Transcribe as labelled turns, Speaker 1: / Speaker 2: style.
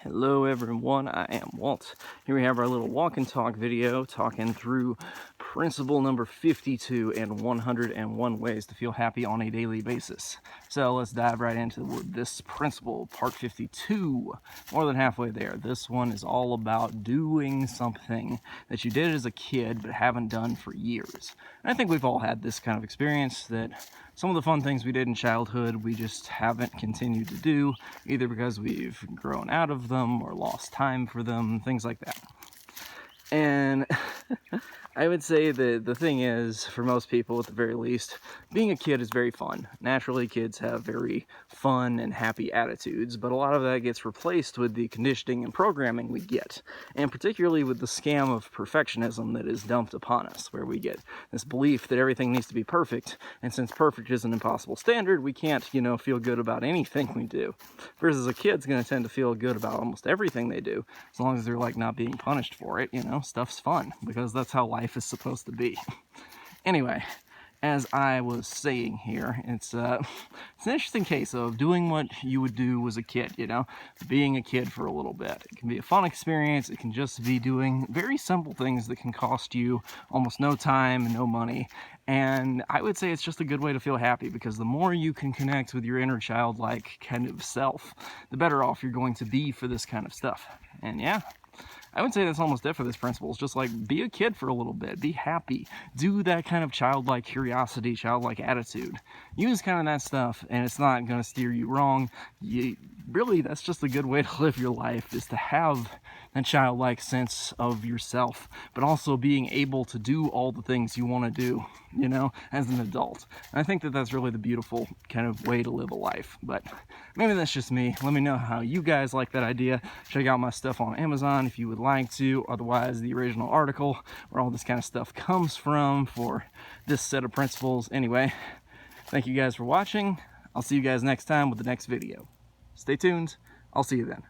Speaker 1: Hello everyone, I am Walt. Here we have our little walk and talk video talking through principle number 52 and 101 ways to feel happy on a daily basis. So let's dive right into this principle, part 52. More than halfway there. This one is all about doing something that you did as a kid but haven't done for years. And I think we've all had this kind of experience that some of the fun things we did in childhood we just haven't continued to do, either because we've grown out of them or lost time for them, things like that. And I would say that the thing is, for most people at the very least, being a kid is very fun. Naturally, kids have very fun and happy attitudes, but a lot of that gets replaced with the conditioning and programming we get, and particularly with the scam of perfectionism that is dumped upon us, where we get this belief that everything needs to be perfect, and since perfect is an impossible standard, we can't, feel good about anything we do. Versus a kid's going to tend to feel good about almost everything they do, as long as they're not being punished for it. Stuff's fun, because that's how life is supposed to be. Anyway, as I was saying here, it's an interesting case of doing what you would do as a kid, being a kid for a little bit. It can be a fun experience. It can just be doing very simple things that can cost you almost no time and no money. And I would say it's just a good way to feel happy, because the more you can connect with your inner childlike kind of self, the better off you're going to be for this kind of stuff. And yeah, I would say that's almost it for this principle. It's just be a kid for a little bit, be happy, do that kind of childlike curiosity, childlike attitude. Use kind of that stuff, and it's not going to steer you wrong. Really, that's just a good way to live your life, is to have that childlike sense of yourself, but also being able to do all the things you want to do, as an adult. And I think that that's really the beautiful kind of way to live a life. But maybe that's just me. Let me know how you guys like that idea. Check out my stuff on Amazon if you would like to. Otherwise, the original article where all this kind of stuff comes from for this set of principles. Anyway, thank you guys for watching. I'll see you guys next time with the next video. Stay tuned. I'll see you then.